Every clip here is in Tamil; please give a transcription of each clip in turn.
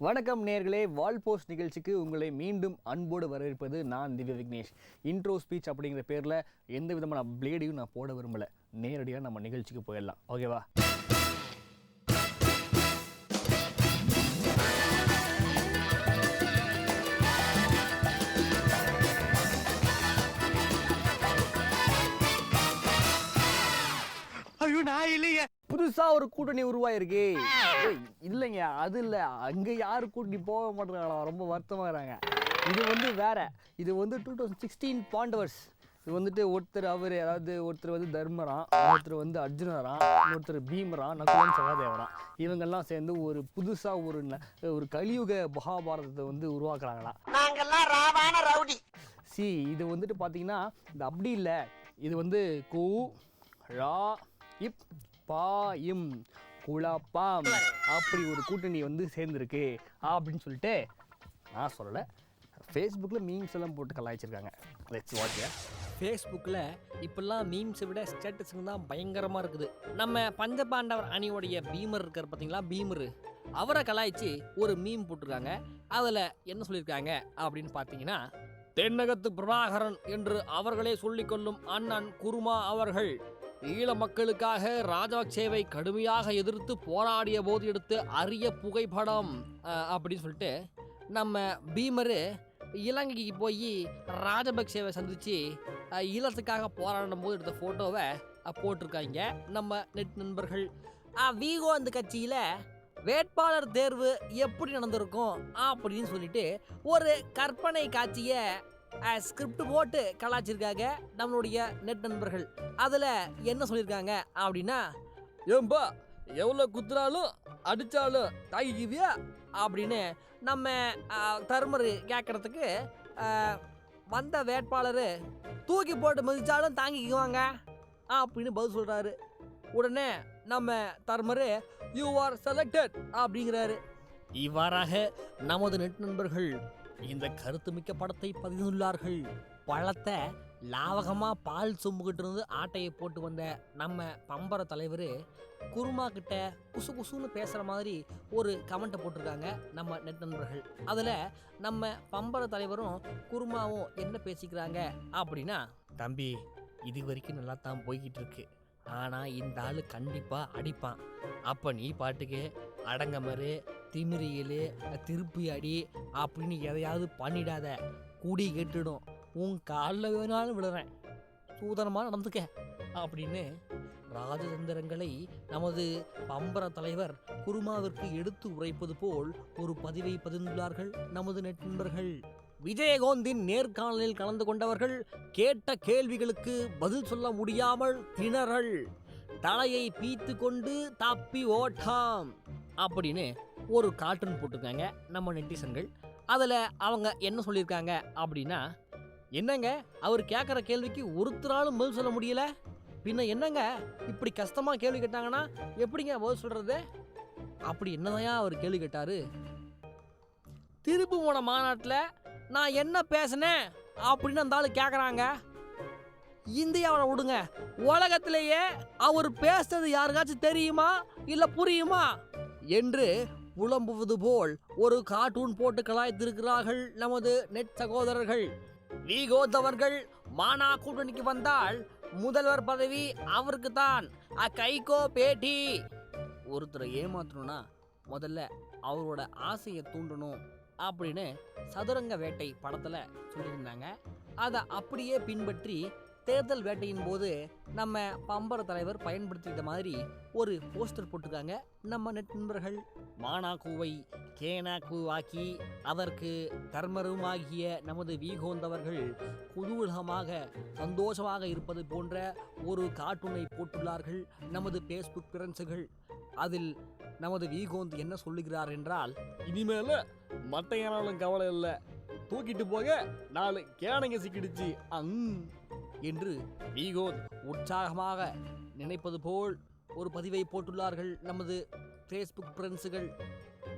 வணக்கம் நேர்களே, வால் போஸ்ட் நிகழ்ச்சிக்கு உங்களை மீண்டும் அன்போடு வரவேற்பது நான் திவ்ய விக்னேஷ். இன்ட்ரோ ஸ்பீச் அப்படிங்கிற பேரில் எந்த விதமான பிளேடையும் நான் போட விரும்பலை. நேரடியாக நம்ம நிகழ்ச்சிக்கு போயிடலாம். ஓகேவா? ஐயோ நான் இல்லையே. புதுசா ஒரு கூட்டணி உருவாயிருக்கு. இல்லைங்க, அது இல்லை. அங்கே யாரு கூட்டணி போக மாட்டேங்கிறாங்களா, ரொம்ப வருத்தமாகறாங்க. இது வேற. இது 2016 பாண்டவர்ஸ். இது ஒருத்தர் ஒருத்தர் தர்மராம், ஒருத்தர் அர்ஜுனராம், இன்னொருத்தர் பீமராம், நகுலன் சகாதேவராம். இவங்கெல்லாம் சேர்ந்து ஒரு புதுசா ஒரு கலியுக மகாபாரதத்தை உருவாக்குறாங்களாம். நாங்கெல்லாம் ராவான ரவுடி. இது பார்த்தீங்கன்னா இது அப்படி இல்லை. இது கு ரா இப் பாயும் குழப்பாம் அப்படி ஒரு கூட்டணி சேர்ந்துருக்கு அப்படின்னு சொல்லிட்டு நான் சொல்லலை. ஃபேஸ்புக்கில் மீம்ஸ் எல்லாம் போட்டு கலாய்ச்சிருக்காங்க. ஃபேஸ்புக்கில் இப்போல்லாம் மீம்ஸை விட ஸ்டேட்டஸுங்க தான் பயங்கரமாக இருக்குது. நம்ம பஞ்சபாண்டவர் அணியோடைய பீமர் இருக்கார் பார்த்தீங்களா, பீமரு, அவரை கலாய்ச்சி ஒரு மீம் போட்டிருக்காங்க. அதில் என்ன சொல்லியிருக்காங்க அப்படின்னு பார்த்தீங்கன்னா, தென்னகத்து பிரபாகரன் என்று அவர்களே சொல்லிக்கொள்ளும் அண்ணன் குருமா அவர்கள் ஈழ மக்களுக்காக ராஜபக்சேவை கடுமையாக எதிர்த்து போராடிய போது எடுத்து அரிய புகைப்படம் அப்படின்னு சொல்லிட்டு நம்ம பீமரு இலங்கைக்கு போய் ராஜபக்சேவை சந்தித்து ஈழத்துக்காக போராடும் போது எடுத்த ஃபோட்டோவை போட்டிருக்காங்க நம்ம நெட் நண்பர்கள். வீகோ அந்த கட்சியில் வேட்பாளர் தேர்வு எப்படி நடந்திருக்கும் அப்படின்னு சொல்லிட்டு ஒரு கற்பனை காட்சியை ஸ்கிரிப்ட் போட்டு கலாச்சிருக்காங்க நம்மளுடைய நெட் நண்பர்கள். அதில் என்ன சொல்லியிருக்காங்க அப்படின்னா, ஏம்பா எவ்வளோ குத்துனாலும் அடித்தாலும் தாங்கிக்குவியா அப்படின்னு நம்ம தர்மர் கேட்குறதுக்கு வந்த வேட்பாளர் தூக்கி போட்டு மதித்தாலும் தாங்கிக்குவாங்க அப்படின்னு பதில் சொல்கிறாரு. உடனே நம்ம தர்மர் யூ ஆர் செலக்டட் அப்படிங்கிறாரு. இவ்வாறாக நமது நெட் நண்பர்கள் இந்த கருத்துமிக்க படத்தை பதிந்துள்ளார்கள். பழத்தை லாவகமாக பால் சொம்புகிட்டு இருந்து ஆட்டையை போட்டு வந்த நம்ம பம்பர தலைவர் குருமா கிட்ட குசு குசுன்னு பேசுகிற மாதிரி ஒரு கமெண்ட்டை போட்டிருக்காங்க நம்ம நெட் நண்பர்கள். அதில் நம்ம பம்பர தலைவரும் குருமாவும் என்ன பேசிக்கிறாங்க அப்படின்னா, தம்பி இது வரைக்கும் நல்லா தான் போய்கிட்டு இருக்கு, ஆனால் இந்த ஆள் கண்டிப்பாக அடிப்பான். அப்போ நீ பாட்டுக்கு அடங்கமரு, திமிரியல், திருப்பி அடி அப்படின்னு எதையாவது பண்ணிடாத, கூடி கேட்டுடும், உன் காலில் வேணாலும் விடுறேன், சூதனமாக நடந்துக்க அப்படின்னு ராஜதந்திரங்களை நமது பம்பர தலைவர் குருமாவிற்கு எடுத்து உரைப்பது போல் ஒரு பதிவை பதிந்துள்ளார்கள் நமது நெட் நண்பர்கள். விஜயகாந்தின் நேர்காணலில் கலந்து கொண்டவர்கள் கேட்ட கேள்விகளுக்கு பதில் சொல்ல முடியாமல் திணறல், தலையை பீத்து கொண்டு தப்பி ஓட்டாம் அப்படின்னு ஒரு கார்ட்டூன் போட்டிருக்காங்க நம்ம நெட்டிசன்கள். அதில் அவங்க என்ன சொல்லியிருக்காங்க அப்படின்னா, என்னங்க அவர் கேட்குற கேள்விக்கு ஒருத்தராலும் பதில் சொல்ல முடியல, பின்ன என்னங்க இப்படி கஷ்டமாக கேள்வி கேட்டாங்கன்னா எப்படிங்க பதில் சொல்கிறது அப்படி என்னதான் அவர் கேள்வி கேட்டார். திருப்புவன மாநாட்டில் நான் என்ன பேசினேன் அப்படின்னு அந்த ஆள் கேட்குறாங்க. இந்தியாவில் விடுங்க, உலகத்திலேயே அவர் பேசுறது யாருக்காச்சும் தெரியுமா இல்லை புரியுமா என்று புலம்புவது போல் ஒரு கார்ட்டூன் போட்டு கலாய்த்திருக்கிறார்கள் நமது நெட் சகோதரர்கள். வீகோதவர்கள் மானா கூட்டணிக்கு வந்தால் முதல்வர் பதவி அவருக்கு தான், கைகோ பேட்டி. ஒருத்தரை ஏமாற்றணும்னா முதல்ல அவரோட ஆசையை தூண்டணும் அப்படின்னு சதுரங்க வேட்டை படத்தில் சொல்லியிருந்தாங்க. அதை அப்படியே பின்பற்றி தேர்தல் வேட்டையின் போது நம்ம பம்பர தலைவர் பயன்படுத்திய மாதிரி ஒரு போஸ்டர் போட்டிருக்காங்க நம்ம நெட் நண்பர்கள். மானாக்கூவை கேனாக்கூவாக்கி அதற்கு தர்மருமாகிய நமது வீகோந்தவர்கள் குதூகலமாக சந்தோஷமாக இருப்பது போன்ற ஒரு கார்ட்டூனை போட்டுள்ளார்கள் நமது ஃபேஸ்புக் ஃப்ரெண்ட்ஸுகள். அதில் நமது வீகோந்த் என்ன சொல்லுகிறார் என்றால், இனிமேல மட்டையானாலும் கவலை இல்லை, தூக்கிட்டு போக 4 கேனைங்க சிக்கிடுச்சு என்று வீகோந்த் உற்சாகமாக நினைப்பது போல் ஒரு பதிவை போட்டுள்ளார்கள் நமது ஃபேஸ்புக் ஃப்ரெண்ட்ஸுகள்.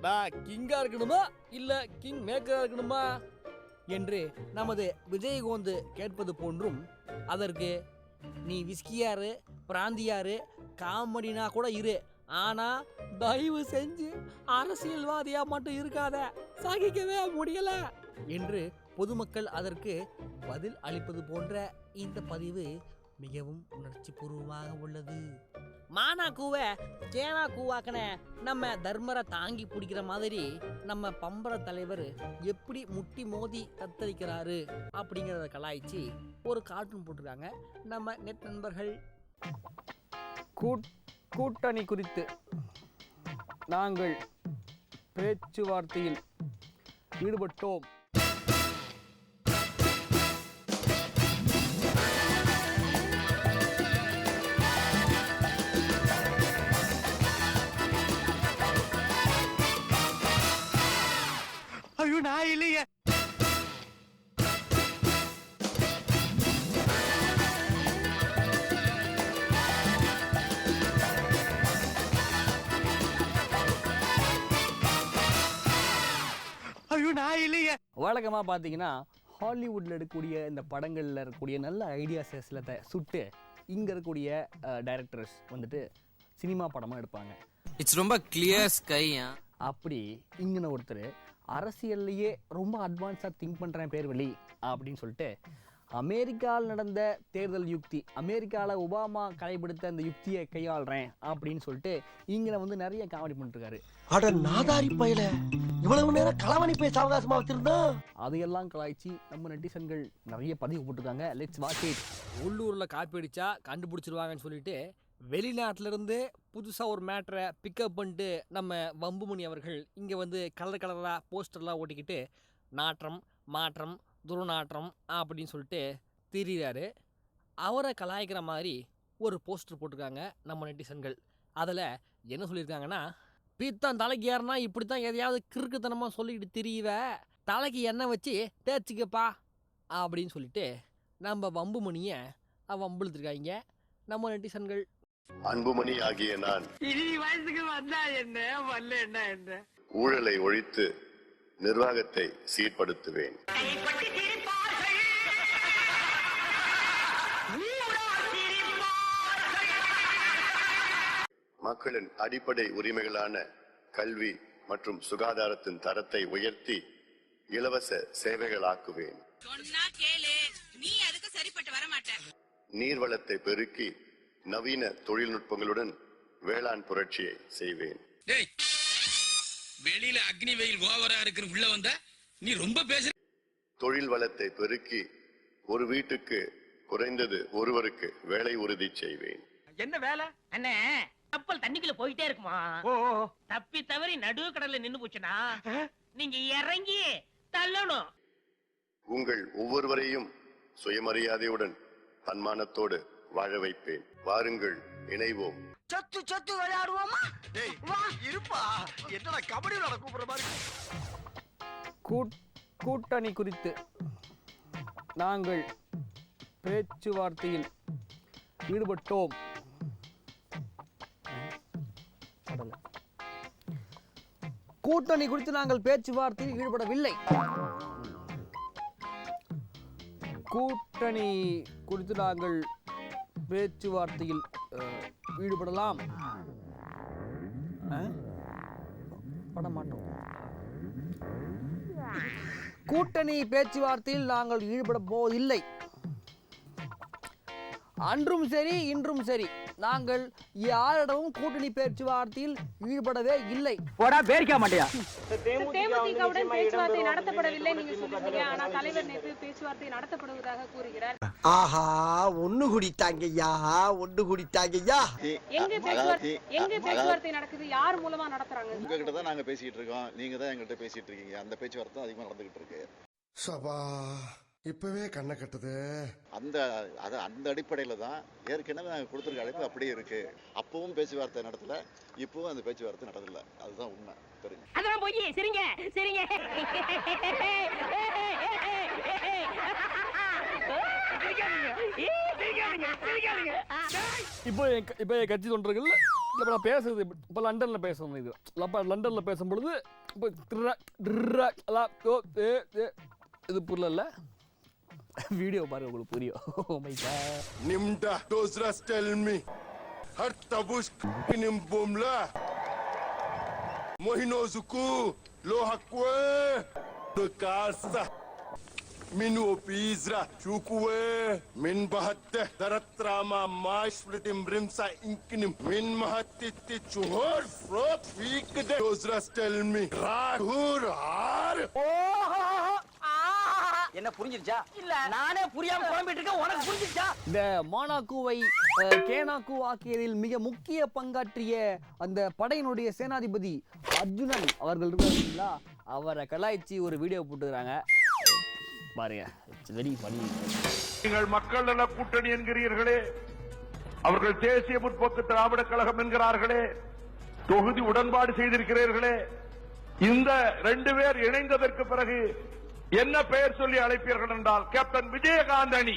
நான் கிங்கா இருக்கணுமா இல்லை கிங் மேக்கரா இருக்கணுமா என்று நமது விஜயகாந்த் கேட்பது போன்றும், அதற்கு நீ விஸ்கியாரு பிராந்தியாரு காமெடினா கூட இரு, ஆனா தயவு செஞ்சு அரசியல்வாதியா மட்டும் இருக்காத, சகிக்கவே முடியல என்று பொதுமக்கள் அதற்கு பதில் அளிப்பது போன்ற இந்த பதிவு மிகவும் உணர்ச்சி பூர்வமாக உள்ளது. மானா கூவ சேனா கூவாக்கன நம்ம தர்மரை தாங்கி பிடிக்கிற மாதிரி நம்ம பம்பர தலைவர் எப்படி முட்டி மோதி தத்தளிக்கிறாரு அப்படிங்கிறத கலாய்ச்சி ஒரு கார்ட்டூன் போட்டிருக்காங்க நம்ம நெட் நண்பர்கள். கூட்டணி குறித்து நாங்கள் பேச்சுவார்த்தையில் ஈடுபட்டோம். ஐயோ நான் இல்லையே. ஐயோ நான் இல்லையே. வழக்கமாக பார்த்தீங்கன்னா ஹாலிவுட்டில் எடுக்கக்கூடிய இந்த படங்களில் இருக்கக்கூடிய நல்ல ஐடியாஸை சிலத்தை சுட்டு இங்கே இருக்கக்கூடிய டைரக்டர்ஸ் வந்துட்டு சினிமா படமாக எடுப்பாங்க. இட்ஸ் ரொம்ப கிளியர் ஸ்கை. அப்படி இங்கே ஒருத்தர் அரசியல்லையே ரொம்ப அட்வான்ஸாக திங்க் பண்ணுறேன் பேர் வழி அப்படின்னு சொல்லிட்டு அமெரிக்காவில் நடந்த தேர்தல் யுக்தி, அமெரிக்காவில் ஒபாமா கடைபிடித்த அந்த யுக்தியை கையாளுறேன் அப்படின்னு சொல்லிட்டு இங்கே வந்து நிறைய காமெடி பண்ணிருக்காரு. அட நாதாரி பயல, இவ்வளவு நேரம் களவணி பேச அவகாசமா வச்சிருந்தோம். அதையெல்லாம் கலாய்ச்சி நம்ம நெட்டிசன்கள் நிறைய பதிவு போட்டிருக்காங்க. Let's watch it. உள்ளூரில் காப்பி அடித்தா கண்டுபிடிச்சிருவாங்கன்னு சொல்லிட்டு வெளிநாட்டிலேருந்து புதுசாக ஒரு மேட்டரை பிக்கப் பண்ணிட்டு நம்ம வம்புமணி அவர்கள் இங்கே வந்து கலர் கலராக போஸ்டர்லாம் ஓட்டிக்கிட்டு நாற்றம் மாற்றம் துர்நாற்றம் அப்படின்னு சொல்லிட்டு திரிகிறாரு. அவரை கலாய்க்கிற மாதிரி ஒரு போஸ்டர் போட்டிருக்காங்க நம்ம நெட்டிசன்கள். அதில் என்ன சொல்லியிருக்காங்கன்னா, பித்தம் தலைக்கு ஏறினா இப்படி தான் எதையாவது கிறுக்குத்தனமாக சொல்லிக்கிட்டு திரிவ, தலைக்கு எண்ணெய் வச்சு தேய்ச்சிக்கப்பா அப்படின்னு சொல்லிட்டு நம்ம வம்புமணியை வம்புழுத்துருக்காங்க நம்ம நெட்டிசன்கள். அன்புமணி ஆகிய நான் வயசுக்கு வந்தா என்ன வரல என்ன ஊழலை ஒழித்து நிர்வாகத்தை சீர்படுத்துவேன். மக்களின் அடிப்படை உரிமைகளான கல்வி மற்றும் சுகாதாரத்தின் தரத்தை உயர்த்தி இலவச சேவைகளாக்குவேன். நீர்வளத்தை பெருக்கி நவீன தொழில்நுட்பங்களுடன் வேளாண் புரட்சியை செய்வேன். வெளியில அக்னி வெயில் ஓவரா இருக்கு, உள்ள வந்தா நீ ரொம்ப பேச. தொழில் வளத்தை பெருக்கி ஒரு வீட்டுக்கு குறைந்தது ஒருவருக்கு வேலை உறுதி செய்வேன். என்ன வேலை அண்ணே? கப்பல் தண்ணிக்குள்ள போயிட்டே இருக்குமா, தப்பி தவறி நடு கடல்ல நின்னு போச்சுனா நீங்க இறங்கி தள்ளணும். உங்கள் ஒவ்வொருவரையும் சுயமரியாதையுடன் தன்மானத்தோடு வாழ வைப்பேன். வாருங்கள், இணைவோம். சத்து சத்து விளையாடுவோமா? இருப்பா, என்னடா கபடி விளையாட கூப்பிடுற மாதிரி. கூட்டணி குறித்து நாங்கள் பேச்சுவார்த்தையில் ஈடுபட்டோம். கூட்டணி குறித்து நாங்கள் பேச்சுவார்த்தையில் ஈடுபடவில்லை. கூட்டணி குறித்து நாங்கள் பேச்சுவார்த்தையில் ஈடுபடலாம் படமாட்டோம். கூட்டணி பேச்சுவார்த்தையில் நாங்கள் ஈடுபட போவதில்லை. அன்றும் சரி இன்றும் சரி நாங்கள் யாரிடமும் கூட்டணி பேச்சுவார்த்தையில் ஈடுபடவே இல்லை. தேமுதிகவுடன் பேச்சுவார்த்தை நடத்தப்படவில்லை நீங்க சொல்லுங்க. ஆனா தலைவர் நேற்று பேச்சுவார்த்தை நடத்தப்படுவதாக கூறுகிறார். ஆஹா, ஒண்ணு குடித்தாங்கய்யா, ஒண்ணு குடித்தாங்கய்யா. எங்க பேச்சுவார்த்தை நடக்குது? யார் மூலமா நடத்துறாங்க? உங்ககிட்ட தான் நாங்க பேசிட்டு இருக்கோம், நீங்க தான் எங்ககிட்ட பேசிட்டு இருக்கீங்க. அந்த பேச்சுவார்த்தை அதிகமா நடந்துகிட்டு இருக்கு. சபா, இப்பவே கண்ணை கட்டுது. அந்த அடிப்படையில தான் ஏற்கனவே நாங்கள் கொடுத்துருக்க அழைப்பு அப்படியே இருக்கு. அப்பவும் பேச்சுவார்த்தை நடத்தல, இப்பவும் அந்த பேச்சுவார்த்தை நடத்தல. அதுதான் உண்மை. தெரியும். அதெல்லாம் போய் சரிங்க சரிங்க. இப்போ என் கட்சி தொண்டர்கள் இப்போ நான் பேசுறது இப்போ லண்டனில் பேசணும். இது லண்டனில் பேசும்பொழுது இப்போ இது புரியல, வீடியோ பாருங்க உங்களுக்கு புரியும். நிம்டா தோஸ்ரா tell me Har tabus kinim bomla. Mohino zuku lohakwe. Bekasa. Minu pizra chukwe min bahatte daratrama maishlitim rimsa inkinim min mahatitti chuhor frot weekde Those tell me rahur har. என்ன புரிஞ்சிருச்சா இல்ல நானே புரியாம குழம்பிட்டு இருக்கேன் உனக்கு புரிஞ்சிருச்சா இந்த மானாக்குவை கேனாக்கு ஆக்கியதில் மிக முக்கிய பங்காற்றிய அந்த படையினுடைய சேனாதிபதி அர்ஜுனன் அவர்கள் இருக்காங்களா, அவரை கலாய்ச்சி ஒரு வீடியோ போட்டுக்கிறாங்க பாருங்க. It's very funny. நீங்கள் மக்கள் நல கூட்டணி என்கிறீர்களே, அவர்கள் தேசிய முற்போக்கு திராவிட கழகம் என்கிறார்களே, தொகுதி உடன்பாடு செய்திருக்கிறீர்களே, இந்த 2 பேர் இணைந்ததற்கு பிறகு என்ன பெயர் சொல்லி அழைப்பீர்கள் என்றால் கேப்டன் விஜயகாந்த் அணி.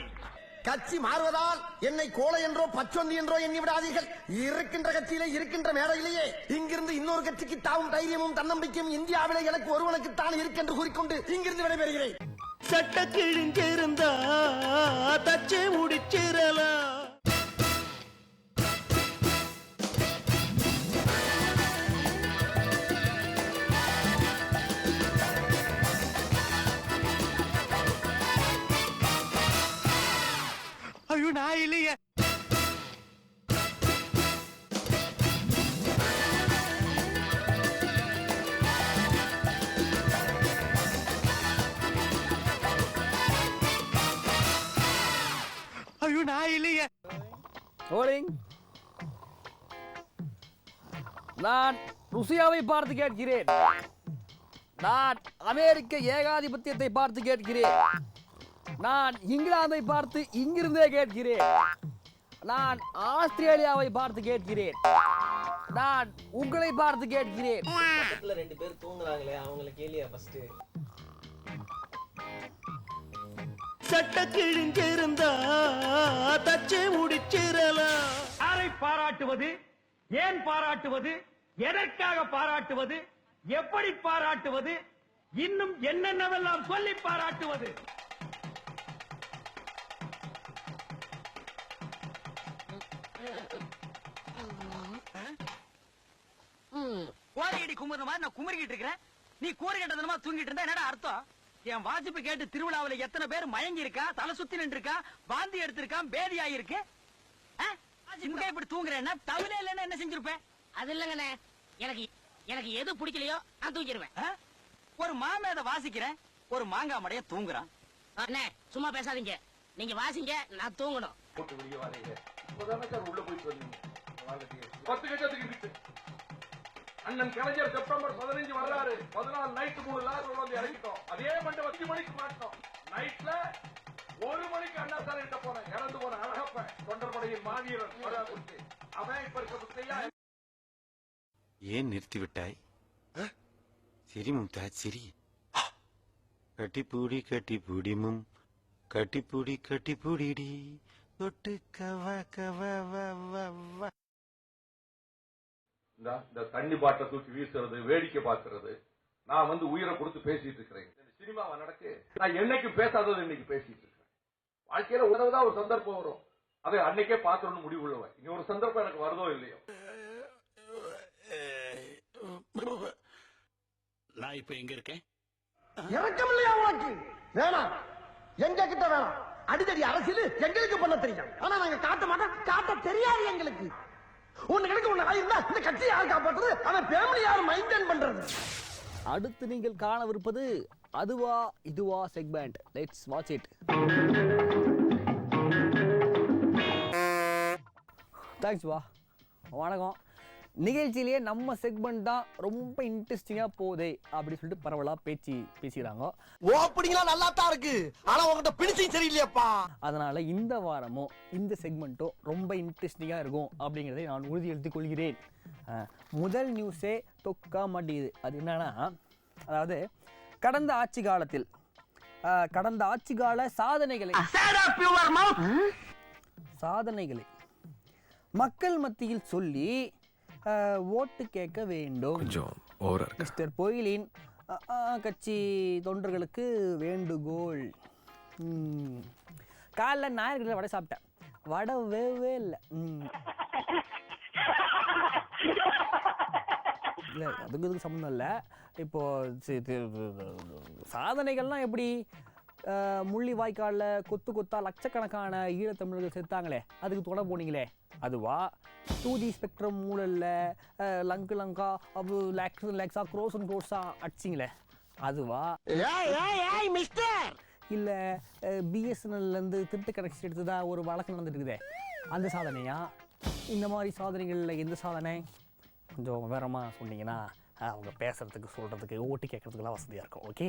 கட்சி மாறுவதால் என்னை கோலை என்றோ பச்சொந்தி என்றோ எண்ணி விடாதீர்கள். இருக்கின்ற கட்சியிலே இருக்கின்ற மேடையிலேயே இங்கிருந்து இன்னொரு கட்சிக்கு தாவும் தைரியமும் தன்னம்பிக்கையும் இந்தியாவிலே எனக்கு ஒருவனுக்குத்தான் இருக்கென்று கூறிக்கொண்டு இங்கிருந்து விடைபெறுகிறேன். சட்ட கிழிஞ்சிருந்தா தச்சு முடிச்சிடலாம். ஐயோ நான் இல்லையே. ஐயோ நான் இல்லையே. ரோலிங். நான் ருசியாவை பார்த்து கேட்கிறேன். நான் அமெரிக்க ஏகாதிபத்தியத்தை பார்த்து கேட்கிறேன். நான் இங்கிலாந்தை பார்த்து இங்கிருந்தே கேட்கிறேன். நான் ஆஸ்திரேலியாவை பார்த்து கேட்கிறேன். நான் உங்களை பார்த்து கேட்கிறேன். பக்கத்துல 2 பேர் தூங்குறாங்களே அவங்கள கேளியா ஃபர்ஸ்ட். சட்ட கிழிஞ்சிருந்தா தச்சு முடிச்சிடலாம். யாரை பாராட்டுவது, ஏன் பாராட்டுவது, எதற்காக பாராட்டுவது, எப்படி பாராட்டுவது, இன்னும் என்னென்னவெல்லாம் சொல்லி பாராட்டுவது. கோரையடி குமுற மாதிரி நான் குமரிக்கிட்டு இருக்கிறேன். நீ கூரை கட்டதனமா தூங்கிட்டு இருந்தா என்னடா அர்த்தம்? என் வாசிப்பு கேட்டு திருவிழாவில் எத்தனை பேர் மயங்கி இருக்கா, தலை சுத்தி நின்று இருக்கா, வாந்தி எடுத்திருக்கான், பேதி ஆயிருக்கு. இங்க இப்படி தூங்குறேன்னா தவிர இல்லைன்னா என்ன செஞ்சிருப்பேன்? அது இல்லங்கண்ணே, எனக்கு எது பிடிக்கலையோ நான் தூக்கிடுவேன். ஒரு மாமேத வாசிக்கிறேன், ஒரு மாங்காய் மடைய தூங்குறான். அண்ணே சும்மா பேசாதீங்க, நீங்க வாசிங்க, நான் தூங்கணும். உள்ள போயிட்டு வந்தீங்க 10 கட்டத்துக்கு அண்ணன் கலைஞர் செப்டம்பர் 15 வர்றாரு. 14 நைட்டு 3 லாரி வந்து இறங்கிட்டோம். அதே மண்டபம் 10 மணிக்கு மாட்டோம். நைட்ல 1 மணிக்கு அண்ணா சாலை கிட்ட போனேன். இறந்து போன அழகப்ப தொண்டர்படையின் மாவீரன் கொடுத்து அவன் இப்ப இருக்க புத்தையா. ஏன் நிறுத்தி விட்டாய்? சிரி மும்தாஜ் சிரி. கட்டிப்பூடி கட்டிப்பூடிமும் கட்டிப்பூடி கட்டிப்பூடிடி தொட்டு கவ கவ வ. இந்த தண்ணி பாட்டை தூக்கி வீசுறது, வேடிக்கை பார்க்கறது, நான் வந்து உயிரை கொடுத்து பேசிட்டு இருக்கிறேன். சினிமாவை நடக்கு நான் என்னைக்கு பேசாதது இன்னைக்கு பேசிட்டு இருக்கேன். வாழ்க்கையில உதவுதான் ஒரு சந்தர்ப்பம் வரும், அதை அன்னைக்கே பாத்துறோம்னு முடிவு உள்ளவன். இங்க ஒரு சந்தர்ப்பம் எனக்கு வருதோ இல்லையோ. நான் இப்ப எங்க இருக்கேன்? இறக்கம் இல்லையா உனக்கு? வேணாம், எங்க கிட்ட வேணாம். அடிதடி அரசியல் எங்களுக்கு பண்ண தெரியும், ஆனா நாங்க காட்ட மாட்டோம். காட்ட தெரியாது எங்களுக்கு. ஒண்ணு ஆயிருந்தா இந்த கட்சி யார் காப்பாற்றுறது, அவன் ஃபேமிலி யார் மெயின்டைன் பண்றது. அடுத்து நீங்கள் காணவிருப்பது அதுவா இதுவா segment. Let's watch it. Thanks வா. வணக்கம். நிகழ்ச்சியிலேயே நம்ம செக்மெண்ட் தான் ரொம்ப இன்ட்ரெஸ்டிங்காக போகுதே அப்படின்னு சொல்லிட்டு பரவலாக பேசிக்கிறாங்க. ஓப்பனிங்லாம் நல்லா தான் இருக்கு, ஆனா உங்ககிட்ட பிடிச்சும் சரியில்லையாப்பா. அதனால இந்த வாரமும் இந்த செக்மெண்ட்டும் ரொம்ப இன்ட்ரெஸ்டிங்காக இருக்கும் அப்படிங்கிறதை நான் உறுதி எடுத்துக் கொள்கிறேன். முதல் நியூஸே தொக்கா மாட்டேங்குது. அது என்னன்னா, அதாவது கடந்த ஆட்சி கால சாதனைகளை மக்கள் மத்தியில் சொல்லி ஓட்டு கேட்க வேண்டும். மிஸ்டர் பொயிலின் கட்சி தொண்டர்களுக்கு வேண்டுகோள். காலைல ஞாயிற்றுக்கிழமை வடை சாப்பிட்டேன். வடை வேவே இல்லை. இல்லை அதுக்கு இதுக்கு சம்மந்தம் இல்லை. இப்போது சாதனைகள்லாம் எப்படி முள்ளி வாய்க்காலில் கொத்தா லட்சக்கணக்கான ஈழத்தமிழர்கள் செத்தாங்களே, அதுக்கு தொட போனீங்களே அதுவா? 2G ஸ்பெக்ட்ரம் மூலல்ல லங்கா அது லேக்ஸா க்ரோஸா அடிச்சிங்களே அதுவா? இல்லை பிஎஸ்என்எல்லேருந்து திருட்டு கனெக்ஷன் எடுத்து தான் ஒரு வழக்கு நடந்துட்டு இருக்குதே அந்த சாதனையா? இந்த மாதிரி சாதனைகளில் எந்த சாதனை கொஞ்சம் விவரமாக சொன்னீங்கன்னா அவங்க பேசுகிறதுக்கு சொல்கிறதுக்கு ஓட்டு கேட்குறதுக்குலாம் வசதியாக இருக்கும். ஓகே,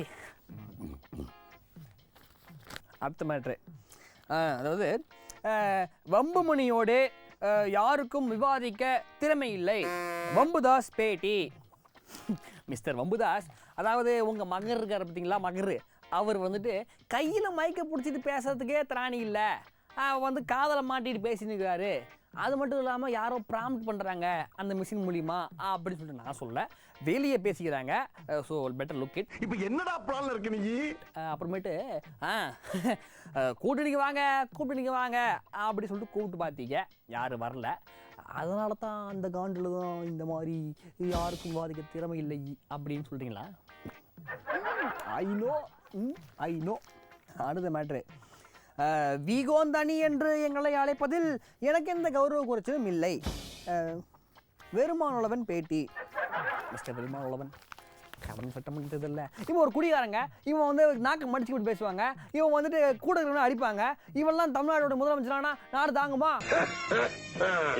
அடுத்த மேட்ரு. அதாவது வம்புமணியோடு யாருக்கும் விவாதிக்க திறமை இல்லை, வம்புதாஸ் பேட்டி. மிஸ்டர் வம்புதாஸ், அதாவது உங்கள் மகர் இருக்கார் பார்த்தீங்களா, மகர், அவர் வந்துட்டு கையில் மைக்கை பிடிச்சிட்டு பேசுறதுக்கே திராணி இல்லை, வந்து காதலை மாட்டிட்டு பேசினுக்கிறாரு. அது மட்டும் இல்லாமல் யாரோ ப்ராம்ப்ட் பண்ணுறாங்க அந்த மிஷின் மூலிமா அப்படின்னு சொல்லிட்டு நான் சொல்ல, வெளியே பேசிக்கிறாங்க. So better look it. இப்போ என்னடா பிளான்ல இருக்கு நீ? அப்புறமேட்டு கூட்டணிக்கு வாங்க அப்படி சொல்லிட்டு கூப்பிட்டு பார்த்தீங்க, யாரும் வரல. அதனால தான் அந்த காண்டில் தான் இந்த மாதிரி யாருக்கும் வாதிக்க திறமை இல்லை அப்படின்னு சொல்கிறீங்களா? I know. அடுத்த மேட்ரு. வீகோந்தனி என்று எங்களை அழைப்பதில் எனக்கு எந்த கௌரவ குறைச்சலும் இல்லை, வெறுமானுள்ளவன் பேட்டி. மிஸ்டர் வெறுமானுள்ளவன் கடன் சட்டம் பண்ணிட்டதில்ல. இவன் ஒரு குடிகாரங்க, இவன் வந்து நாக்கு மடிச்சு விட்டு பேசுவாங்க, இவன் வந்துட்டு கூட இருக்கிறவங்க அடிப்பாங்க. இவெல்லாம் தமிழ்நாடோட முதலமைச்சரானா நாடு தாங்குமா?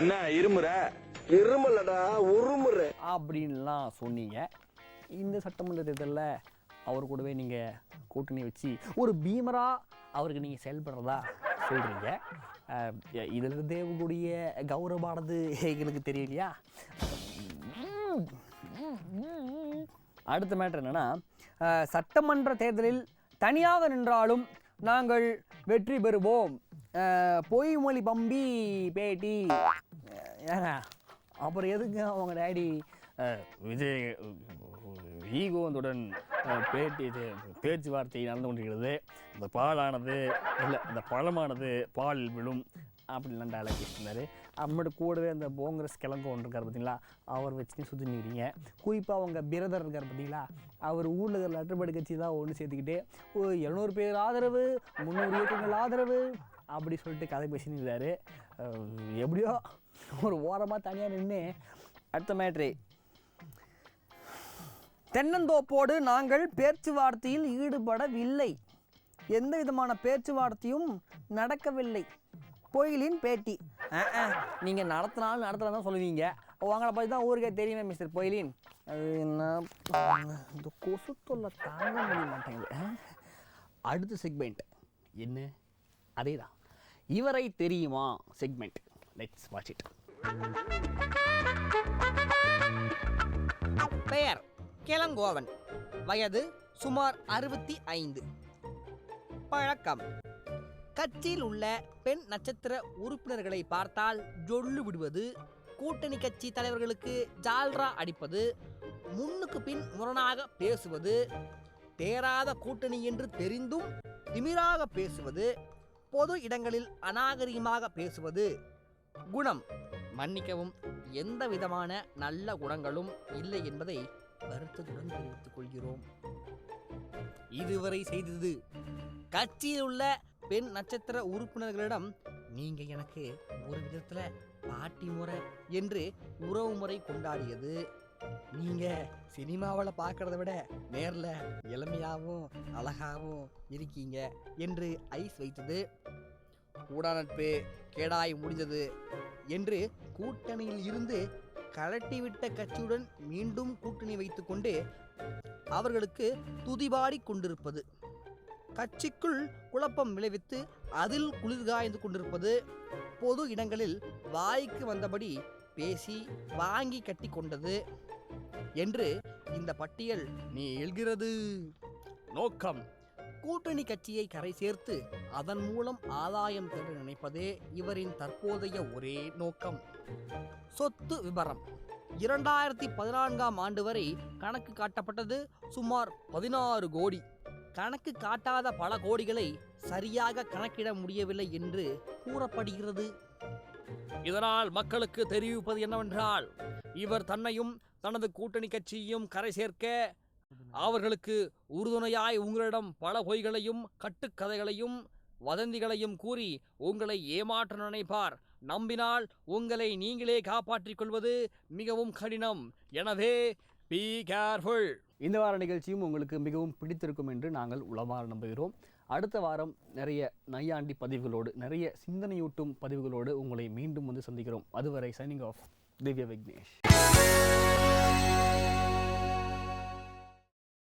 என்ன இருமலடா உருமுறை அப்படின்லாம் சொன்னீங்க. இந்த சட்டமன்ற தேர்தலில் அவர் கூடவே நீங்கள் கூட்டணி வச்சு ஒரு பீமரா அவருக்கு நீங்கள் செயல்படுறதா சொல்கிறீங்க. இதிலிருந்தே உங்களுடைய கௌரவமானது எங்களுக்கு தெரியலையா? அடுத்த மேட்டர் என்னென்னா, சட்டமன்ற தேர்தலில் தனியாக நின்றாலும் நாங்கள் வெற்றி பெறுவோம், பொய்மொழி பம்பி பேட்டி. ஏங்க அப்புறம் எதுக்கு அவங்க டேடி விஜய் ஈகோந்துடன் பேச்சுவார்த்தை நடந்து கொண்டிருக்கிறது, இந்த பாலானது இல்லை இந்த பழமானது பால் விழும் அப்படின்லாம் டைலாக் வச்சுருந்தாரு. அம்மட்டு கூடவே அந்த போங்கரஸ் கிழங்கு ஒன்று இருக்கார் பார்த்தீங்களா, அவர் வச்சுன்னு சுற்றி நிற்கிறீங்க. குறிப்பாக அவங்க பிரதர் இருக்கார் பார்த்தீங்களா, அவர் ஊரில் இருக்கிற லெட்டர்பேடு கட்சி தான் ஒன்று சேர்த்துக்கிட்டு 700 பேர் ஆதரவு, 300 இயக்கங்கள் ஆதரவு அப்படி சொல்லிட்டு கதை பேசினுக்கிறாரு. எப்படியோ ஒரு ஓரமாக தனியாக நின்று. அடுத்த மேட்ரு. தென்னந்தோப்போடு நாங்கள் பேச்சுவார்த்தையில் ஈடுபடவில்லை, எந்த விதமான பேச்சுவார்த்தையும் நடக்கவில்லை, பொயிலின் பேட்டி. நீங்கள் நடத்தினாலும் தான் சொல்லுவீங்க, அவங்கள பற்றி தான் ஊருக்கே தெரியுமே மிஸ்டர் பொயிலின். அது என்ன இந்த கொசு தொல்லை தாங்க முடிய மாட்டேங்குது. அடுத்த செக்மெண்ட் என்ன? அதே தான் இவரை தெரியுமா செக்மெண்ட். Let's watch it. பெயர் கிளங்கோவன், வயது சுமார் 65. பழக்கம், கட்சியில் உள்ள பெண் நட்சத்திர உறுப்பினர்களை பார்த்தால் ஜொல்லு விடுவது, கூட்டணி கட்சி தலைவர்களுக்கு ஜால்ரா அடிப்பது, முன்னுக்கு பின் முரணாக பேசுவது, தேராத கூட்டணி என்று தெரிந்தும் திமிராக பேசுவது, பொது இடங்களில் அநாகரிகமாக பேசுவது. குணம், மன்னிக்கவும், எந்த விதமான நல்ல குணங்களும் இல்லை என்பதை வருத்தத்துடன் தெரிவித்துக் கொள்கிறோம். இதுவரை செய்தது கட்சியில் உள்ள பெண் நட்சத்திர உறுப்பினர்களிடம் நீங்க எனக்கு ஒரு விதத்துல பாட்டி முறை என்று உறவு முறை கொண்டாடியது, நீங்க சினிமாவில் பார்க்கறத விட நேரில் இளமையாகவும் அழகாகவும் இருக்கீங்க என்று ஐஸ் வைத்தது, கூடா நட்பு கேடாய் முடிந்தது என்று கூட்டணியில் இருந்து கலட்டிவிட்ட கட்சியுடன் மீண்டும் கூட்டணி வைத்துக்கொண்டு அவர்களுக்கு துதிபாடி கொண்டிருப்பது, கட்சிக்குள் குழப்பம் விளைவித்து அதில் குளிர்காய்ந்து கொண்டிருப்பது, பொது இடங்களில் வாய்க்கு வந்தபடி பேசி வாங்கி கட்டி கொண்டது என்று இந்த பட்டியல் நீள்கிறது. நோக்கம், கூட்டணி கட்சியை கரை சேர்த்து அதன் மூலம் ஆதாயம் பெற நினைப்பதே இவரின் தற்போதைய ஒரே நோக்கம். சொத்து விபரம், 2014ஆம் ஆண்டு வரை கணக்கு காட்டப்பட்டது சுமார் 16 கோடி. கணக்கு காட்டாத பல கோடிகளை சரியாக கணக்கிட முடியவில்லை என்று கூறப்படுகிறது. இதனால் மக்களுக்கு தெரிவிப்பது என்னவென்றால், இவர் தன்னையும் தனது கூட்டணி கட்சியையும் கரை சேர்க்க அவர்களுக்கு உறுதுணையாய் உங்களிடம் பல பொய்களையும் கட்டுக்கதைகளையும் வதந்திகளையும் கூறி உங்களை ஏமாற்ற நினைப்பார். நம்பினால் உங்களை நீங்களே காப்பாற்றிக் கொள்வது மிகவும் கடினம். எனவே பி கேர்ஃபுல். இந்த வார நிகழ்ச்சியும் உங்களுக்கு மிகவும் பிடித்திருக்கும் என்று நாங்கள் உளமாற நம்புகிறோம். அடுத்த வாரம் நிறைய நையாண்டி பதிவுகளோடு, நிறைய சிந்தனையூட்டும் பதிவுகளோடு உங்களை மீண்டும் வந்து சந்திக்கிறோம். அதுவரை சைனிங் ஆஃப் திவ்ய விக்னேஷ்.